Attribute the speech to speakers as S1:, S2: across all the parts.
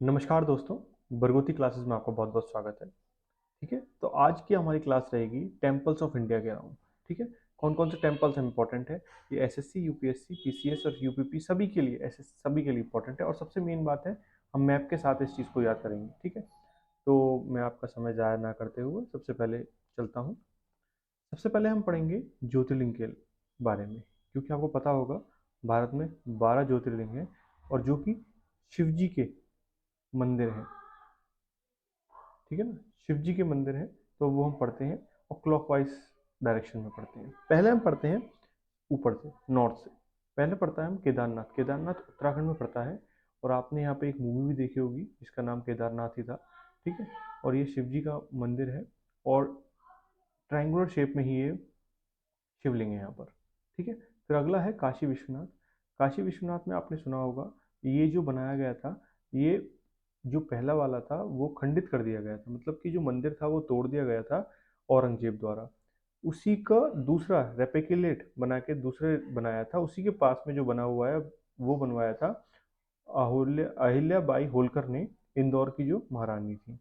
S1: नमस्कार दोस्तों, बरगोती क्लासेस में आपका बहुत बहुत स्वागत है। ठीक है, तो आज की हमारी क्लास रहेगी टेम्पल्स ऑफ इंडिया के अराउंड। ठीक है, कौन कौन से टेम्पल्स इंपॉर्टेंट है, ये एसएससी, यूपीएससी, पीसीएस और यूपीपी सभी के लिए, एसएस सभी के लिए इंपॉर्टेंट है। और सबसे मेन बात है, हम मैप के साथ इस चीज़ को याद करेंगे। ठीक है, तो मैं आपका समय ज़ाया ना करते हुए सबसे पहले चलता हूँ। सबसे पहले हम पढ़ेंगे ज्योतिर्लिंग के बारे में, क्योंकि आपको पता होगा भारत में 12 ज्योतिर्लिंग हैं और जो कि शिव जी के मंदिर हैं। ठीक है ना, शिव जी के मंदिर हैं, तो वो हम पढ़ते हैं और क्लॉकवाइज डायरेक्शन में पढ़ते हैं। पहले हम पढ़ते हैं ऊपर से, नॉर्थ से। पहले पढ़ता है हम केदारनाथ। केदारनाथ उत्तराखंड में पड़ता है और आपने यहाँ पे एक मूवी भी देखी होगी जिसका नाम केदारनाथ ही था। ठीक है, और ये शिव जी का मंदिर है और ट्रायंगुलर शेप में ही ये शिवलिंग है यहाँ पर। ठीक है, फिर अगला है काशी विश्वनाथ। काशी विश्वनाथ में आपने सुना होगा, ये जो बनाया गया था, ये जो पहला वाला था वो खंडित कर दिया गया था, मतलब कि जो मंदिर था वो तोड़ दिया गया था औरंगजेब द्वारा। उसी का दूसरा रेपिकुलेट बना के दूसरे बनाया था, उसी के पास में जो बना हुआ है वो बनवाया था अहिल्याबाई होलकर ने, इंदौर की जो महारानी थी।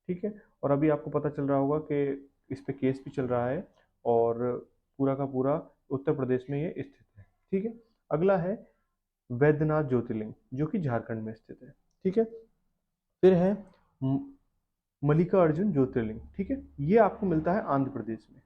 S1: ठीक है, और अभी आपको पता चल रहा होगा कि इस पे केस भी चल रहा है और पूरा का पूरा उत्तर प्रदेश में ये स्थित है। ठीक है, अगला है वैद्यनाथ ज्योतिर्लिंग जो कि झारखंड में स्थित है। ठीक है, फिर है मल्लिकार्जुन ज्योतिर्लिंग। ठीक है, ये आपको मिलता है आंध्र प्रदेश में।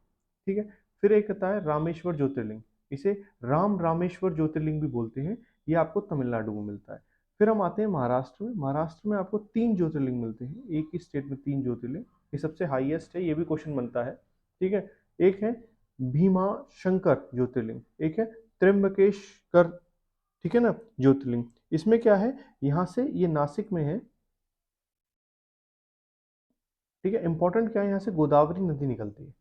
S1: ठीक है, फिर एक आता है रामेश्वर ज्योतिर्लिंग, इसे राम रामेश्वर ज्योतिर्लिंग भी बोलते हैं, ये आपको तमिलनाडु में मिलता है। फिर हम आते हैं महाराष्ट्र में। महाराष्ट्र में आपको 3 ज्योतिर्लिंग मिलते हैं, एक ही स्टेट में 3 ज्योतिर्लिंग। ये सबसे हाईएस्ट है, ये भी क्वेश्चन बनता है। ठीक है, एक है भीमा शंकर ज्योतिर्लिंग, एक है त्र्यंबकेश्वर। ठीक है ना, ज्योतिर्लिंग। इसमें क्या है, यहाँ से ये नासिक में है। ठीक है, इंपॉर्टेंट क्या है, यहाँ से गोदावरी नदी निकलती है।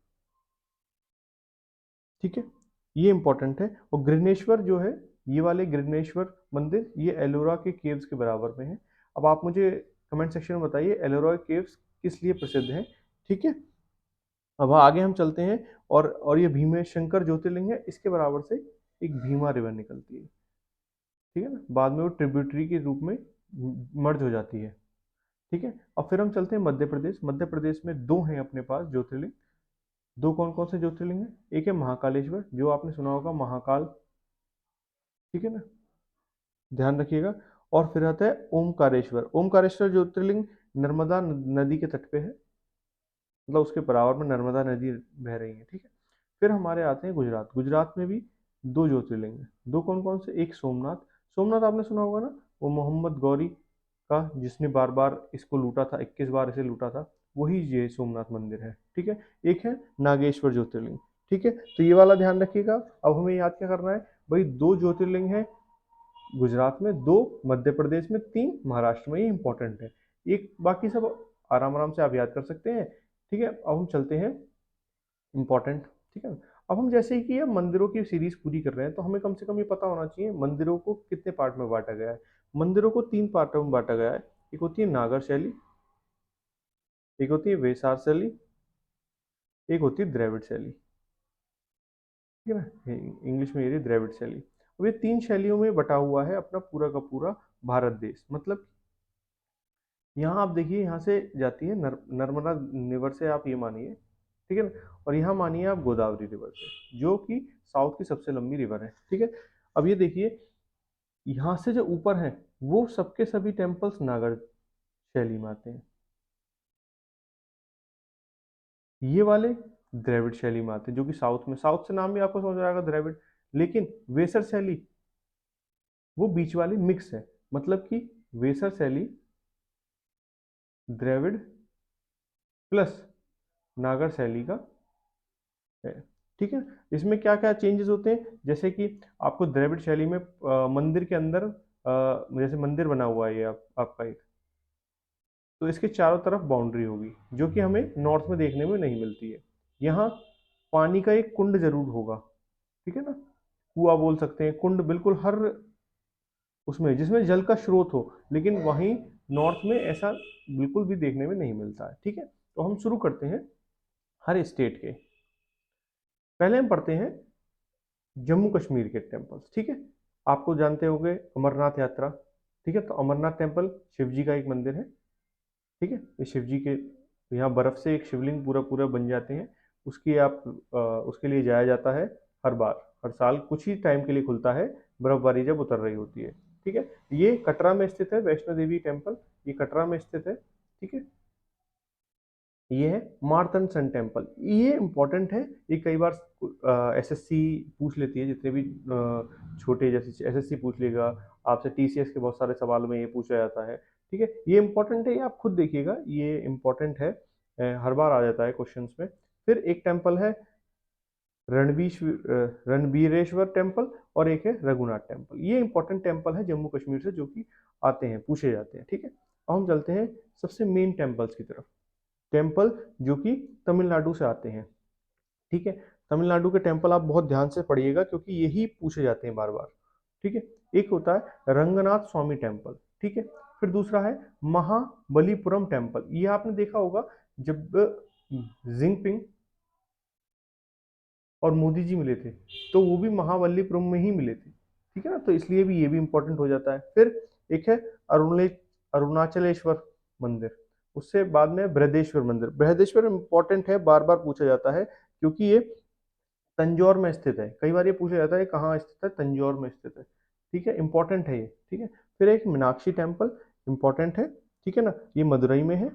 S1: ठीक है, ये इंपॉर्टेंट है। और गृहनेश्वर जो है, ये वाले गृहनेश्वर मंदिर, ये एलोरा के केव्स के बराबर में है। अब आप मुझे कमेंट सेक्शन में बताइए एलोरा केव्स किस लिए प्रसिद्ध हैं। ठीक है, अब आगे हम चलते हैं। और ये भीमेशंकर ज्योतिर्लिंग है, इसके बराबर से एक भीमा रिवर निकलती है। ठीक है ना, बाद में वो ट्रिब्यूटरी के रूप में मर्ज हो जाती है। ठीक है, अब फिर हम चलते हैं मध्य प्रदेश। मध्य प्रदेश में दो हैं अपने पास ज्योतिर्लिंग। दो कौन कौन से ज्योतिर्लिंग हैं, एक है महाकालेश्वर जो आपने सुना होगा, महाकाल। ठीक है ना, ध्यान रखिएगा। और फिर आता है ओमकारेश्वर। ओमकारेश्वर ज्योतिर्लिंग नर्मदा नदी के तट पे है, मतलब उसके बराबर में नर्मदा नदी बह रही है। ठीक है, फिर हमारे आते हैं गुजरात। गुजरात में भी दो ज्योतिर्लिंग हैं। दो कौन कौन से, एक सोमनाथ। सोमनाथ आपने सुना होगा ना, वो मोहम्मद गौरी का, जिसने बार बार इसको लूटा था, 21 बार इसे लूटा था, वही ये सोमनाथ मंदिर है। ठीक है, एक है नागेश्वर ज्योतिर्लिंग। ठीक है, तो ये वाला ध्यान रखिएगा। अब हमें याद क्या करना है भाई, दो ज्योतिर्लिंग है गुजरात में, दो मध्य प्रदेश में, तीन महाराष्ट्र में, ये इंपॉर्टेंट है। एक बाकी सब आराम आराम से आप याद कर सकते हैं। ठीक है, अब हम चलते हैं इम्पोर्टेंट। ठीक है, अब हम जैसे ही कि ये मंदिरों की सीरीज पूरी कर रहे हैं, तो हमें कम से कम ये पता होना चाहिए मंदिरों को कितने पार्ट में बांटा गया है। मंदिरों को 3 पार्टों में बांटा गया है। एक होती है नागर शैली, एक होती है वेसार शैली, एक होती है द्रविड़ शैली। ठीक है ना, इंग्लिश में ये रही द्रविड़ शैली। अब ये 3 शैलियों में बटा हुआ है अपना पूरा का पूरा भारत देश। मतलब यहाँ आप देखिए, यहाँ से जाती है नर्मदा रिवर से, आप ये मानिए। ठीक है ना, और यहाँ मानिए आप गोदावरी रिवर से, जो कि साउथ की सबसे लंबी रिवर है। ठीक है, अब ये देखिए, यहाँ से जो ऊपर है वो सबके सभी टेम्पल्स नागर शैली में आते हैं, ये वाले द्रविड़ शैली में आते हैं, जो कि साउथ में, साउथ से नाम भी आपको समझ आएगा द्रविड़। लेकिन वेसर शैली वो बीच वाली मिक्स है, मतलब कि वेसर शैली द्रविड़ प्लस नागर शैली का है। ठीक है, इसमें क्या क्या चेंजेस होते हैं, जैसे कि आपको द्रविड़ शैली में मंदिर के अंदर, जैसे मंदिर बना हुआ है ये आपका एक, तो इसके चारों तरफ बाउंड्री होगी, जो कि हमें नॉर्थ में देखने में नहीं मिलती है। यहाँ पानी का एक कुंड जरूर होगा। ठीक है ना, कुआ बोल सकते हैं, कुंड बिल्कुल हर उसमें जिसमें जल का स्रोत हो, लेकिन वहीं नॉर्थ में ऐसा बिल्कुल भी देखने में नहीं मिलता है। ठीक है, तो हम शुरू करते हैं हर स्टेट के। पहले हम पढ़ते हैं जम्मू कश्मीर के टेम्पल्स। ठीक है, आपको जानते होंगे अमरनाथ यात्रा। ठीक है। तो अमरनाथ टेम्पल शिव जी का एक मंदिर है, ठीक है। ये शिव जी के यहाँ बर्फ से एक शिवलिंग पूरा पूरा बन जाते हैं, उसकी आप उसके लिए जाया जाता है हर बार, हर साल कुछ ही टाइम के लिए खुलता है, बर्फबारी जब उतर रही होती है, ठीक है। ये कटरा में स्थित है, वैष्णो देवी टेम्पल, ये कटरा में स्थित है, ठीक है। ये है मार्तंड सन टेम्पल, ये इंपॉर्टेंट है, ये कई बार एसएससी पूछ लेती है, जितने भी छोटे, जैसे एसएससी पूछ लेगा आपसे, टीसीएस के बहुत सारे सवालों में ये पूछा जाता है, ठीक है। ये इंपॉर्टेंट है, ये आप खुद देखिएगा, ये इंपॉर्टेंट है, हर बार आ जाता है क्वेश्चंस में। फिर एक टेम्पल है रणबीरेश्वर टेम्पल, और एक है रघुनाथ टेम्पल, ये इंपॉर्टेंट टेम्पल है जम्मू कश्मीर से, जो कि आते हैं, पूछे जाते हैं, ठीक है। अब हम चलते हैं सबसे मेन टेम्पल्स की तरफ, टेम्पल जो कि तमिलनाडु से आते हैं, ठीक है। तमिलनाडु के टेम्पल आप बहुत ध्यान से पढ़िएगा, क्योंकि यही पूछे जाते हैं बार बार, ठीक है। एक होता है रंगनाथ स्वामी टेम्पल, ठीक है। फिर दूसरा है महाबलीपुरम टेम्पल, ये आपने देखा होगा जब जिनपिंग और मोदी जी मिले थे, तो वो भी महाबलीपुरम में ही मिले थे, ठीक है ना, तो इसलिए भी ये भी इंपॉर्टेंट हो जाता है। फिर एक है अरुणे अरुणाचलेश्वर मंदिर, उससे बाद में बृहदेश्वर मंदिर, बृहदेश्वर इंपॉर्टेंट है, बार बार पूछा जाता है, क्योंकि ये तंजौर में स्थित है, कई बार ये पूछा जाता है कहाँ स्थित है, तंजौर में स्थित है, ठीक है, इंपॉर्टेंट है ये, ठीक है। फिर एक मीनाक्षी टेम्पल, इंपॉर्टेंट है, ठीक है ना, ये मदुरई में है।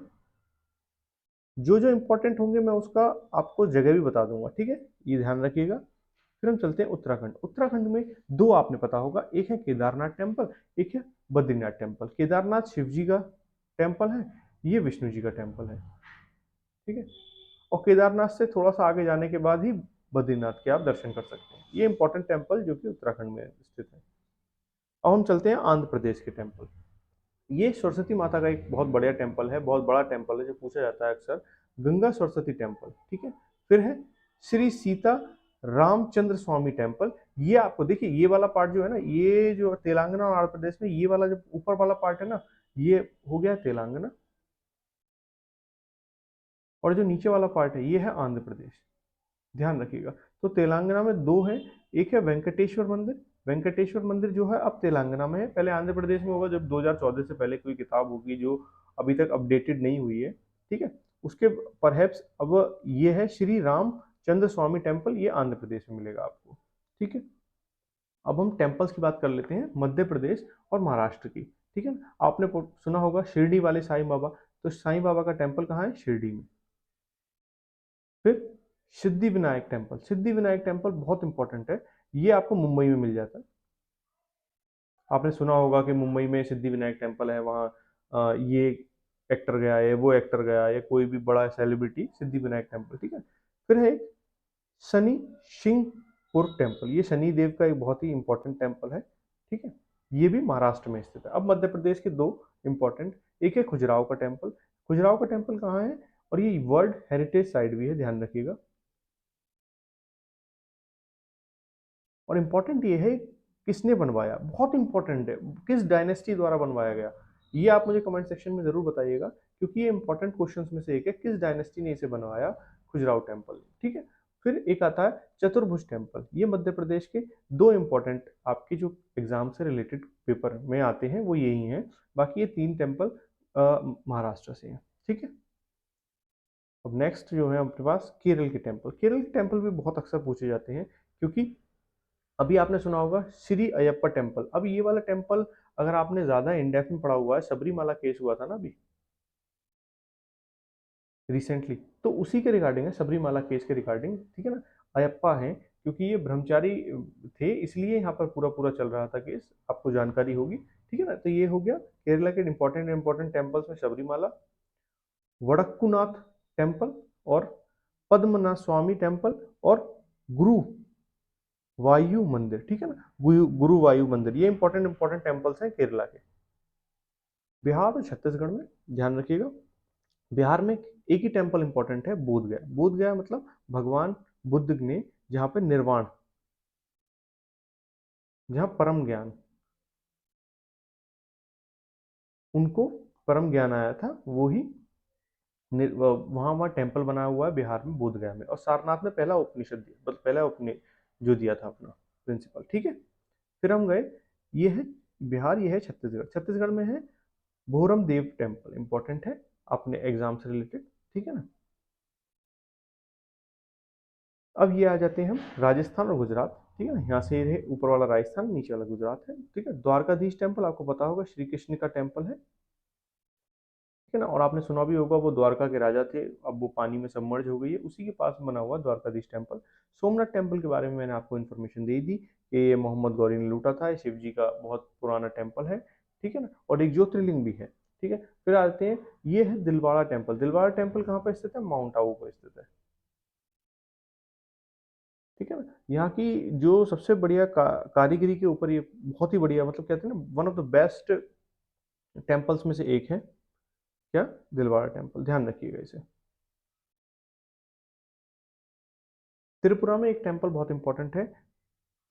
S1: जो जो इंपॉर्टेंट होंगे मैं उसका आपको जगह भी बता दूंगा, ठीक है, ये ध्यान रखिएगा। फिर हम चलते हैं उत्तराखंड, उत्तराखंड में दो आपने पता होगा, एक है केदारनाथ टेम्पल, एक है बद्रीनाथ टेम्पल। केदारनाथ शिव जी का टेम्पल है, ये विष्णु जी का टेम्पल है, ठीक है। और केदारनाथ से थोड़ा सा आगे जाने के बाद ही बद्रीनाथ के आप दर्शन कर सकते हैं, ये इंपॉर्टेंट टेम्पल जो कि उत्तराखंड में स्थित है। अब हम चलते हैं आंध्र प्रदेश के टेम्पल, ये सरस्वती माता का एक बहुत बढ़िया टेम्पल है, बहुत बड़ा टेम्पल है, जो पूछा जाता है अक्सर, गंगा सरस्वती टेम्पल, ठीक है। फिर है श्री सीता रामचंद्र स्वामी टेम्पल, ये आपको देखिए, ये वाला पार्ट जो है ना, ये जो तेलंगाना और आंध्र प्रदेश में, ये वाला जो ऊपर वाला पार्ट है ना, ये हो गया तेलंगाना, और जो नीचे वाला पार्ट है ये है आंध्र प्रदेश, ध्यान रखिएगा। तो तेलंगाना में दो है, एक है वेंकटेश्वर मंदिर, वेंकटेश्वर मंदिर जो है अब तेलंगाना में है, पहले आंध्र प्रदेश में होगा, जब 2014 से पहले कोई किताब होगी जो अभी तक अपडेटेड नहीं हुई है, ठीक है, उसके परहैप्स अब ये है श्री रामचंद्र स्वामी टेम्पल, ये आंध्र प्रदेश में मिलेगा आपको, ठीक है। अब हम टेम्पल्स की बात कर लेते हैं मध्य प्रदेश और महाराष्ट्र की, ठीक है। आपने सुना होगा शिरडी वाले साईं बाबा, तो साईं बाबा का टेम्पल कहाँ है, शिरडी में। फिर सिद्धि विनायक टेम्पल, सिद्धि विनायक टेम्पल बहुत इंपॉर्टेंट है, ये आपको मुंबई में मिल जाता है, आपने सुना होगा कि मुंबई में सिद्धि विनायक टेम्पल है, वहाँ ये एक्टर गया है, वो एक्टर गया है, कोई भी बड़ा सेलिब्रिटी, सिद्धि विनायक टेम्पल, ठीक है। फिर है शनि शिंगपुर टेम्पल, ये शनि देव का एक बहुत ही इंपॉर्टेंट टेम्पल है, ठीक है, ये भी महाराष्ट्र में स्थित है। अब मध्य प्रदेश के दो इंपॉर्टेंट, एक है खजुराहो का टेम्पल, खजुराहो का टेम्पल कहाँ है, और ये वर्ल्ड हेरिटेज साइट भी है, ध्यान रखिएगा। और इम्पोर्टेंट ये है किसने बनवाया, बहुत इंपॉर्टेंट है, किस डायनेस्टी द्वारा बनवाया गया, ये आप मुझे कमेंट सेक्शन में जरूर बताइएगा, क्योंकि ये इंपॉर्टेंट क्वेश्चंस में से एक है, किस डायनेस्टी ने इसे बनवाया, खजुराहो टेम्पल, ठीक है। फिर एक आता है चतुर्भुज टेम्पल, ये मध्य प्रदेश के दो इंपॉर्टेंट आपके जो एग्जाम से रिलेटेड पेपर में आते हैं वो यही हैं, बाकी ये तीन टेम्पल महाराष्ट्र से हैं, ठीक है। अब नेक्स्ट जो है अपने पास केरल के टेम्पल, केरल के टेम्पल भी बहुत अक्सर पूछे जाते हैं, क्योंकि अभी आपने सुना होगा श्री अयप्पा टेम्पल, अब ये वाला टेम्पल अगर आपने ज्यादा इंडेप्थ में पढ़ा हुआ है, सबरीमाला केस हुआ था ना अभी रिसेंटली, तो उसी के रिगार्डिंग है, सबरीमाला केस के रिगार्डिंग, ठीक है ना। अयप्पा है क्योंकि ये ब्रह्मचारी थे, इसलिए यहाँ पर पूरा पूरा चल रहा था केस, आपको जानकारी होगी, ठीक है ना। तो ये हो गया केरला के इंपॉर्टेंट इंपॉर्टेंट टेम्पल्स में सबरीमाला, वड़क्कुनाथ टेम्पल, और पद्मनाथ स्वामी टेम्पल, और गुरु वायु मंदिर, ठीक है ना, गुरु वायु मंदिर, ये इंपॉर्टेंट इंपॉर्टेंट टेम्पल्स हैं केरला के। बिहार और छत्तीसगढ़ में ध्यान रखिएगा, बिहार में एक ही टेम्पल इंपॉर्टेंट है, बोध गया, बोध गया मतलब भगवान बुद्ध ने जहाँ पे निर्वाण, जहाँ परम ज्ञान, उनको परम ज्ञान आया था, वो ही वहाँ वहाँ टेम्पल बना हुआ है बिहार में, बोध गया में, और सारनाथ में पहला उपनिषद दिया, पहला उपनि जो दिया था अपना प्रिंसिपल, ठीक है। फिर हम गए, ये है बिहार, ये है छत्तीसगढ़। छत्तीसगढ़ में है भोरम देव टेम्पल, इंपॉर्टेंट है अपने एग्जाम से रिलेटेड, ठीक है ना। अब ये आ जाते हैं हम राजस्थान और गुजरात, ठीक है ना। यहाँ से ये ऊपर वाला राजस्थान, नीचे वाला गुजरात है, ठीक है। द्वारकाधीश टेम्पल आपको पता होगा, श्री कृष्ण का टेम्पल है, ठीक है ना। और आपने सुना भी होगा वो द्वारका के राजा थे, अब वो पानी में सबमर्ज हो गई है, उसी के पास बना हुआ द्वारकाधीश टेम्पल। सोमनाथ टेम्पल के बारे में मैंने आपको इन्फॉर्मेशन दे दी कि ये मोहम्मद गौरी ने लूटा था, ये शिव जी का बहुत पुराना टेम्पल है, ठीक है ना, और एक ज्योतिर्लिंग भी है, ठीक है। फिर आते हैं, ये है दिलवाड़ा टेम्पल। दिलवाड़ा टेम्पल कहाँ पर स्थित है? माउंट आबू पर स्थित है, ठीक है ना। यहाँ की जो सबसे बढ़िया कारीगरी के ऊपर, ये बहुत ही बढ़िया, मतलब कहते हैं ना, one of the best temples में से एक है, क्या? दिलवाड़ा टेम्पल, ध्यान रखिएगा इसे। त्रिपुरा में एक टेम्पल बहुत इंपॉर्टेंट है,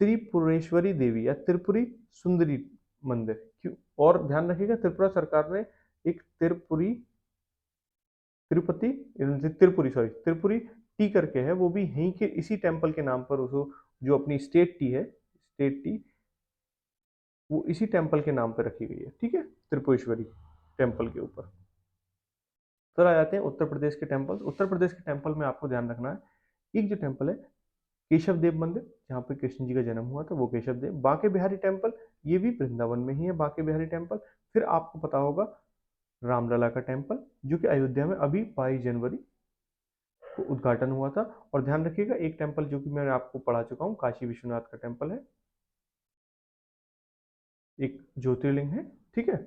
S1: त्रिपुरेश्वरी देवी या त्रिपुरी सुंदरी मंदिर। क्यों? और ध्यान रखिएगा, त्रिपुरा सरकार ने एक त्रिपुरी, तिरुपति, त्रिपुरी, सॉरी, त्रिपुरी टी करके है, वो भी यहीं के इसी टेम्पल के नाम पर, उसको जो अपनी स्टेट टी है, स्टेट टी, वो इसी टेम्पल के नाम पर रखी गई है, ठीक है, त्रिपुरेश्वरी टेम्पल के ऊपर। फिर आ जाते हैं उत्तर प्रदेश के टेम्पल। उत्तर प्रदेश के टेम्पल में आपको ध्यान रखना है, एक जो टेम्पल है केशव देव मंदिर, जहाँ पे कृष्ण जी का जन्म हुआ था, वो केशव देव। बांके बिहारी टेम्पल, ये भी वृंदावन में ही है, बांके बिहारी टेम्पल। फिर आपको पता होगा रामलला का टेम्पल, जो कि अयोध्या में अभी 22 जनवरी को उद्घाटन हुआ था। और ध्यान रखिएगा, एक टेम्पल जो कि मैं आपको पढ़ा चुका हूँ, काशी विश्वनाथ का टेम्पल है, एक ज्योतिर्लिंग है, ठीक है।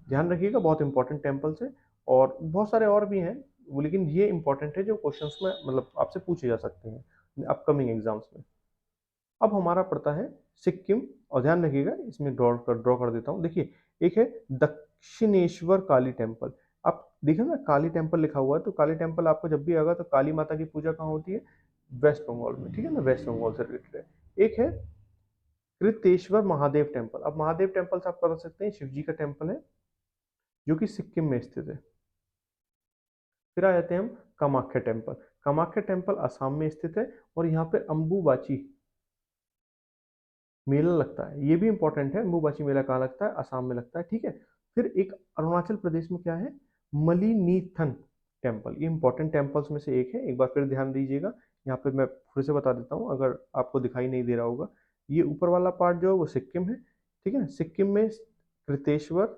S1: ध्यान रखिएगा, बहुत इंपॉर्टेंट टेम्पल्स है, और बहुत सारे और भी हैं वो, लेकिन ये इंपॉर्टेंट है जो क्वेश्चंस में मतलब आपसे पूछे जा सकते हैं अपकमिंग एग्जाम्स में। अब हमारा पड़ता है सिक्किम, और ध्यान रखिएगा इसमें ड्रॉ कर देता हूँ। देखिए, एक है दक्षिणेश्वर काली टेम्पल। आप देखिए ना, काली टेम्पल लिखा हुआ है, तो काली टेम्पल आपको जब भी आएगा तो काली माता की पूजा कहाँ होती है? वेस्ट बंगाल में, ठीक है ना, वेस्ट बंगाल से रिलेटेड है। एक है कृतेश्वर महादेव टेम्पल। अब महादेव टेम्पल से आप बता सकते हैं शिव जी का टेम्पल है, जो कि सिक्किम में स्थित है। फिर आ जाते हैं हम कामाख्या टेम्पल। कामाख्या टेम्पल असम में स्थित है, और यहाँ पे अम्बुबाची मेला लगता है, ये भी इंपॉर्टेंट है। अम्बुबाची मेला कहाँ लगता है? असम में लगता है, ठीक है। फिर एक अरुणाचल प्रदेश में क्या है? मलिनीथन टेम्पल, ये इंपॉर्टेंट टेम्पल्स में से एक है, एक बार फिर ध्यान दीजिएगा। यहाँ पे मैं फिर से बता देता हूँ अगर आपको दिखाई नहीं दे रहा होगा। ये ऊपर वाला पार्ट जो है वो सिक्किम है, ठीक है। सिक्किम में कृतेश्वर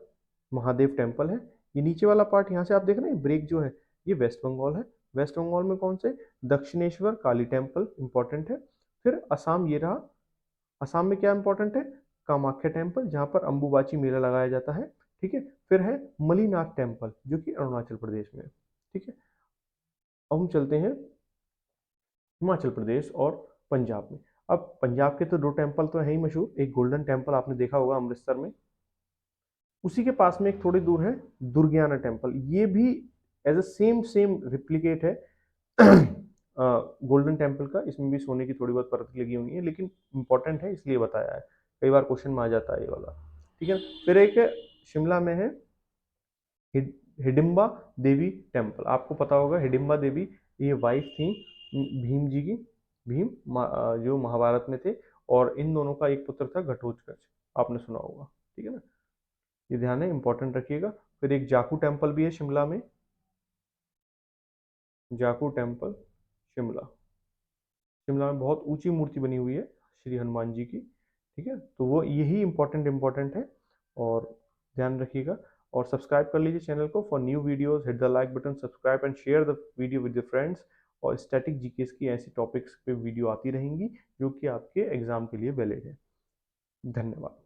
S1: महादेव टेम्पल है। ये नीचे वाला पार्ट, यहाँ से आप देख रहे हैं ब्रेक जो है, ये वेस्ट बंगाल है। वेस्ट बंगाल में कौन से? दक्षिणेश्वर काली टेम्पल इंपॉर्टेंट है। फिर असम ये रहा, असम में क्या इंपॉर्टेंट है? कामाख्या टेम्पल, जहाँ पर अम्बुबाची मेला लगाया जाता है, ठीक है। फिर है मलीनाथ टेम्पल, जो कि अरुणाचल प्रदेश में है, ठीक है। अब हम चलते हैं हिमाचल प्रदेश और पंजाब में। अब पंजाब के तो दो टेम्पल तो है ही मशहूर, एक गोल्डन टेम्पल आपने देखा होगा अमृतसर में, उसी के पास में एक थोड़ी दूर है दुर्गियाना टेम्पल। ये भी as a same same replicate है गोल्डन टेम्पल का। इसमें भी सोने की थोड़ी बहुत परत लगी हुई है, लेकिन इंपॉर्टेंट है इसलिए बताया है, कई बार क्वेश्चन में आ जाता है ये वाला, ठीक है। फिर एक शिमला में है हिडिंबा देवी टेम्पल। आपको पता होगा हिडिंबा देवी, ये वाइफ थी भीम जी की, जो महाभारत में थे, और इन दोनों का एक पुत्र था घटोत्कच, आपने सुना होगा, ठीक है ना। ये ध्यान है, इंपॉर्टेंट रखिएगा। फिर एक जाकू टेम्पल भी है शिमला में, जाकू टेम्पल शिमला। शिमला में बहुत ऊंची मूर्ति बनी हुई है श्री हनुमान जी की, ठीक है। तो वो यही इंपॉर्टेंट है, और ध्यान रखिएगा। और सब्सक्राइब कर लीजिए चैनल को for new videos, hit the like button, subscribe and share the video with your friends. और स्टैटिक जीकेस की ऐसी टॉपिक्स पे वीडियो आती रहेंगी जो कि आपके एग्जाम के लिए वैलिड है। धन्यवाद।